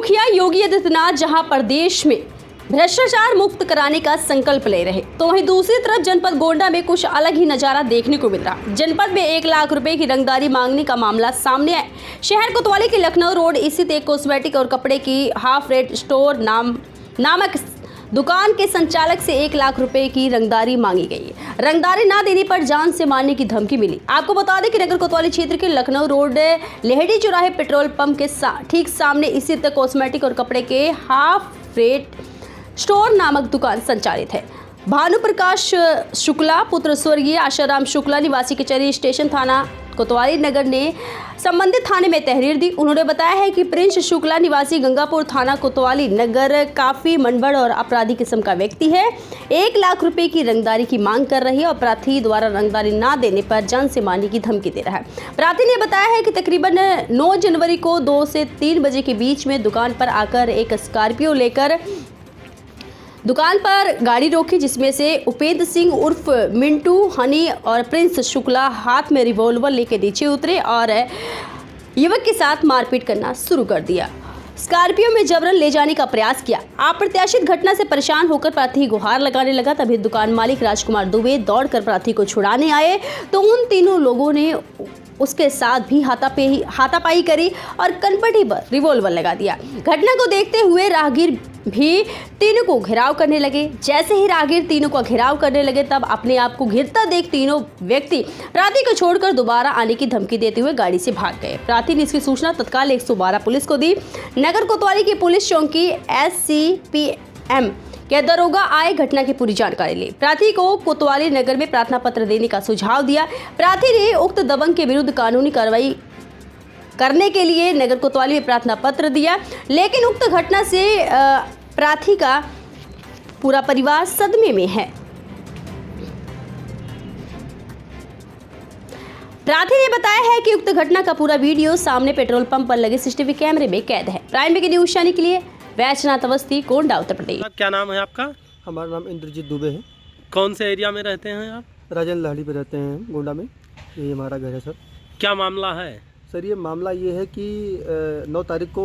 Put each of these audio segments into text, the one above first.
मुखिया योगी आदित्यनाथ जहां प्रदेश में भ्रष्टाचार मुक्त कराने का संकल्प ले रहे, तो वहीं दूसरी तरफ जनपद गोंडा में कुछ अलग ही नजारा देखने को मिल रहा। जनपद में 1 लाख रुपए की रंगदारी मांगने का मामला सामने आया। शहर कोतवाली के लखनऊ रोड स्थित एक कॉस्मेटिक और कपड़े की हाफ रेट स्टोर नामक दुकान के संचालक से 1 लाख रुपए की रंगदारी मांगी गई। रंगदारी ना देने पर जान से मारने की धमकी मिली। आपको बता दें कि नगर कोतवाली क्षेत्र के लखनऊ रोड लेहड़ी चौराहे पेट्रोल पंप के ठीक सामने स्थित कॉस्मेटिक और कपड़े के हाफ रेट स्टोर नामक दुकान संचालित है। भानु प्रकाश शुक्ला पुत्र स्वर्गीय आशाराम शुक्ला निवासी कचहरी स्टेशन थाना कोतवाली नगर ने संबंधित थाने में तहरीर दी। उन्होंने बताया है कि प्रिंस शुक्ला निवासी गंगापुर थाना कोतवाली नगर काफी मनबड़ और अपराधी किस्म का व्यक्ति है। 1 लाख रुपए की रंगदारी की मांग कर रही है और अपराधी द्वारा रंगदारी ना देने पर जान से मारने की धमकी दे रहा है। अपराधी ने बताया है कि तकरीबन 9 जनवरी को 2 से 3 बजे के बीच में दुकान पर आकर एक स्कॉर्पियो लेकर दुकान पर गाड़ी रोकी, जिसमें से उपेंद्र सिंह उर्फ मिंटू हनी और प्रिंस शुक्ला हाथ में रिवॉल्वर लेकर नीचे उतरे और युवक के साथ मारपीट करना शुरू कर दिया। स्कॉर्पियो में जबरन ले जाने का प्रयास किया। अप्रत्याशित घटना से परेशान होकर प्रार्थी गुहार लगाने लगा। तभी दुकान मालिक राजकुमार दुबे दौड़कर प्रार्थी को छुड़ाने आए तो उन तीनों लोगों ने उसके साथ भी हाथापाई करी और कनपटी पर रिवॉल्वर लगा दिया। घटना को देखते हुए राहगीर भी तीनों को घेराव करने लगे। जैसे ही राहगीर तीनों को घेराव करने लगे, तब अपने आप को घिरता देख तीनों व्यक्ति प्रार्थी को छोड़कर दोबारा आने की धमकी देते हुए गाड़ी से भाग गए। प्रार्थी ने इसकी सूचना तत्काल 112 पुलिस को दी। नगर कोतवाली की पुलिस चौकी SCPM के दरोगा आए घटना की पूरी जानकारी ली। प्रार्थी को कोतवाली नगर में प्रार्थना पत्र देने का सुझाव दिया। प्रार्थी ने उक्त दबंग के विरुद्ध कानूनी कार्रवाई करने के लिए नगर कोतवाली में प्रार्थना पत्र दिया, लेकिन उक्त घटना से प्रार्थी का पूरा परिवार सदमे में है। प्रार्थी ने बताया है कि उक्त घटना का पूरा वीडियो सामने पेट्रोल पंप पर लगे CCTV कैमरे में कैद है। प्राइम में न्यूज चैनल के लिए वैजनाथ अवस्थी, गोंडा, उत्तर प्रदेश। क्या नाम है आपका? हमारा नाम इंद्रजीत दुबे है। कौन से एरिया में रहते हैं आप? राजन लाहड़ी पे रहते हैं, गोंडा में। ये हमारा घर है सर। क्या मामला है सर? ये मामला ये है कि 9 तारीख को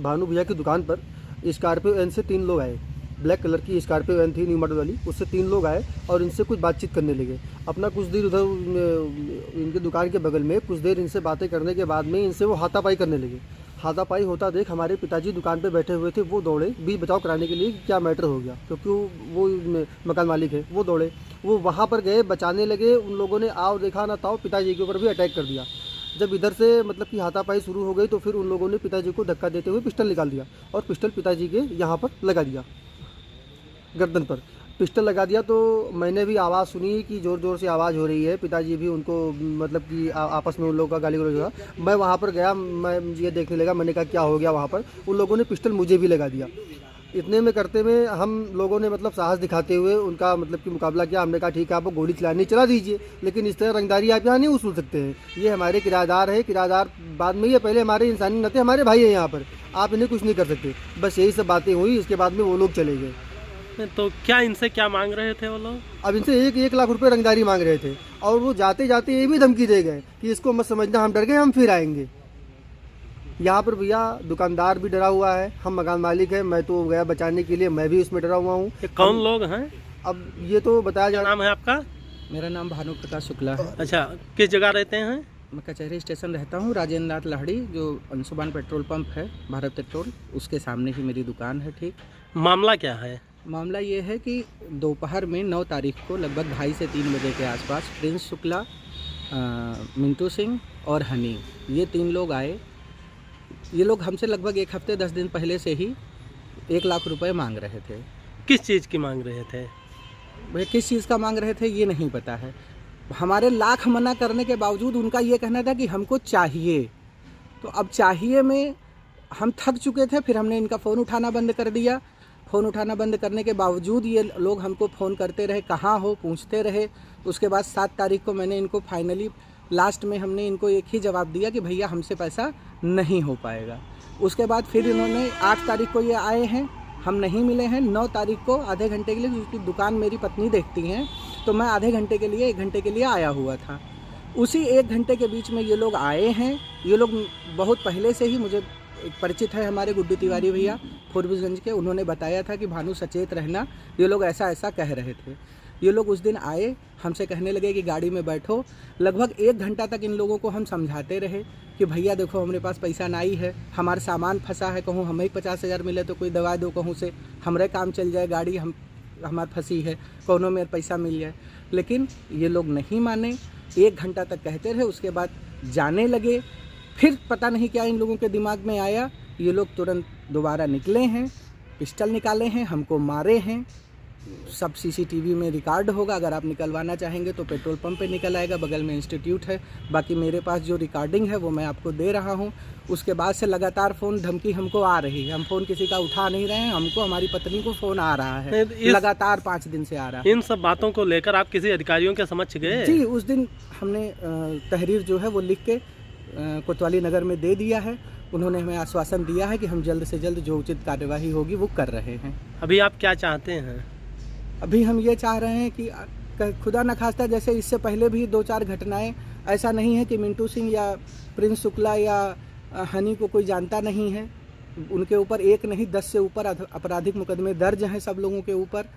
भानु भैया की दुकान पर स्कॉर्पियो एन से 3 लोग आए। ब्लैक कलर की स्कॉर्पियो एन थी न्यू मॉडल वाली, उससे 3 लोग आए और इनसे कुछ बातचीत करने लगे। अपना कुछ देर उधर इनकी दुकान के बगल में कुछ देर इनसे बातें करने के बाद में इनसे वो हाथापाई करने लगे। हाथापाई होता देख हमारे पिताजी दुकान पे बैठे हुए थे, वो दौड़े बीच बचाव कराने के लिए कि क्या मैटर हो गया, क्योंकि वो मकान मालिक है। वो दौड़े, वो वहाँ पर गए, बचाने लगे। उन लोगों ने आओ देखा ना ताओ पिताजी के ऊपर भी अटैक कर दिया। जब इधर से मतलब कि हाथापाई शुरू हो गई तो फिर उन लोगों ने पिताजी को धक्का देते हुए पिस्टल निकाल दिया और पिस्टल पिताजी के यहाँ पर लगा दिया, गर्दन पर पिस्टल लगा दिया। तो मैंने भी आवाज़ सुनी कि ज़ोर ज़ोर से आवाज़ हो रही है। पिताजी भी उनको मतलब कि आपस में उन लोगों का गाली गलौज हुआ। मैं वहाँ पर गया, मैं ये देखने लगा, मैंने कहा क्या हो गया वहाँ पर। उन लोगों ने पिस्टल मुझे भी लगा दिया। इतने में करते में हम लोगों ने मतलब साहस दिखाते हुए उनका मतलब कि मुकाबला किया। हमने कहा ठीक है, आपको गोली चलानी चला दीजिए, लेकिन इस तरह रंगदारी आप यहाँ नहीं वसूल सकते हैं। ये हमारे किराएदार है, किराएदार बाद में ये पहले हमारे इंसानी नाते हमारे भाई हैं यहाँ पर, आप इन्हें कुछ नहीं कर सकते। बस यही सब बातें हुई। इसके बाद में वो लोग चले गए। तो क्या इनसे क्या मांग रहे थे वो लोग? अब इनसे 1 लाख रुपए रंगदारी मांग रहे थे और वो जाते जाते ये भी धमकी दे गए कि इसको मत समझना, हम डर गए, हम फिर आएंगे। यहाँ पर भैया दुकानदार भी डरा हुआ है, हम मकान मालिक है। मैं तो गया बचाने के लिए, मैं भी उसमें डरा हुआ हूँ। कौन लोग हैं? अब ये तो बताया जा। नाम है आपका? मेरा नाम भानु प्रकाश शुक्ला है। अच्छा, किस जगह रहते हैं? मैं कचहरी स्टेशन रहता हूँ, राजेंद्रनाथ लाहड़ी, जो अंशुमान पेट्रोल पंप है, भारत पेट्रोल, उसके सामने ही मेरी दुकान है। ठीक, मामला क्या है? मामला ये है कि दोपहर में 9 तारीख को लगभग 2:30 से 3 बजे के आसपास प्रिंस शुक्ला, मिंटू सिंह और हनी, ये 3 लोग आए। ये लोग हमसे लगभग 1 हफ्ते 10 दिन पहले से ही 1 लाख रुपए मांग रहे थे। किस चीज़ की मांग रहे थे? भाई किस चीज़ का मांग रहे थे ये नहीं पता है। हमारे लाख मना करने के बावजूद उनका ये कहना था कि हमको चाहिए। तो अब चाहिए में हम थक चुके थे, फिर हमने इनका फ़ोन उठाना बंद कर दिया। फ़ोन उठाना बंद करने के बावजूद ये लोग हमको फ़ोन करते रहे, कहाँ हो, पूछते रहे। उसके बाद 7 तारीख को मैंने इनको फाइनली लास्ट में हमने इनको एक ही जवाब दिया कि भैया हमसे पैसा नहीं हो पाएगा। उसके बाद फिर इन्होंने 8 तारीख को ये आए हैं, हम नहीं मिले हैं। 9 तारीख को आधे घंटे के लिए, क्योंकि दुकान मेरी पत्नी देखती हैं, तो मैं आधे घंटे के लिए 1 घंटे के लिए आया हुआ था। उसी 1 घंटे के बीच में ये लोग आए हैं। ये लोग बहुत पहले से ही मुझे एक परिचित है हमारे गुड्डू तिवारी भैया फॉरबिसगंज के, उन्होंने बताया था कि भानु सचेत रहना, ये लोग ऐसा ऐसा कह रहे थे। ये लोग उस दिन आए, हमसे कहने लगे कि गाड़ी में बैठो। लगभग 1 घंटा तक इन लोगों को हम समझाते रहे कि भैया देखो हमारे पास पैसा नहीं है, हमारा सामान फंसा है, कहूँ हमें 50,000 मिले तो कोई दवा दो, कहूँ से हमारे काम चल जाए, गाड़ी हमार फंसी है, कोनो में पैसा मिल जाए। लेकिन ये लोग नहीं माने, 1 घंटा तक कहते रहे, उसके बाद जाने लगे। फिर पता नहीं क्या इन लोगों के दिमाग में आया, ये लोग तुरंत दोबारा निकले हैं, पिस्टल निकाले हैं, हमको मारे हैं। सब सीसीटीवी में रिकॉर्ड होगा, अगर आप निकलवाना चाहेंगे तो पेट्रोल पंप पे निकल आएगा, बगल में इंस्टीट्यूट है। बाकी मेरे पास जो रिकॉर्डिंग है वो मैं आपको दे रहा हूँ। उसके बाद से लगातार फ़ोन धमकी हमको आ रही है, हम फ़ोन किसी का उठा नहीं रहे हैं, हमको हमारी पत्नी को फ़ोन आ रहा है, लगातार 5 दिन से आ रहा है। इन सब बातों को लेकर आप किसी अधिकारियों के समक्ष गए? जी, उस दिन हमने तहरीर जो है वो लिख के कोतवाली नगर में दे दिया है। उन्होंने हमें आश्वासन दिया है कि हम जल्द से जल्द जो उचित कार्यवाही होगी वो कर रहे हैं। अभी आप क्या चाहते हैं? अभी हम ये चाह रहे हैं कि खुदा न खास्ता, जैसे इससे पहले भी 2-4 घटनाएं, ऐसा नहीं है कि मिंटू सिंह या प्रिंस शुक्ला या हनी को कोई जानता नहीं है। उनके ऊपर 1 नहीं 10 से ऊपर आपराधिक मुकदमे दर्ज हैं सब लोगों के ऊपर।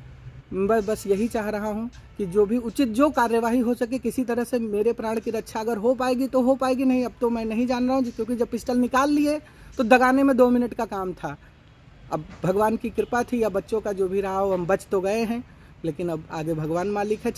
मैं बस यही चाह रहा हूं कि जो भी उचित जो कार्यवाही हो सके, किसी तरह से मेरे प्राण की रक्षा अगर हो पाएगी तो हो पाएगी, नहीं अब तो मैं नहीं जान रहा हूँ, क्योंकि जब पिस्टल निकाल लिए तो दगाने में 2 मिनट का काम था। अब भगवान की कृपा थी या बच्चों का जो भी रहा हो, हम बच तो गए हैं, लेकिन अब आगे भगवान मालिक है।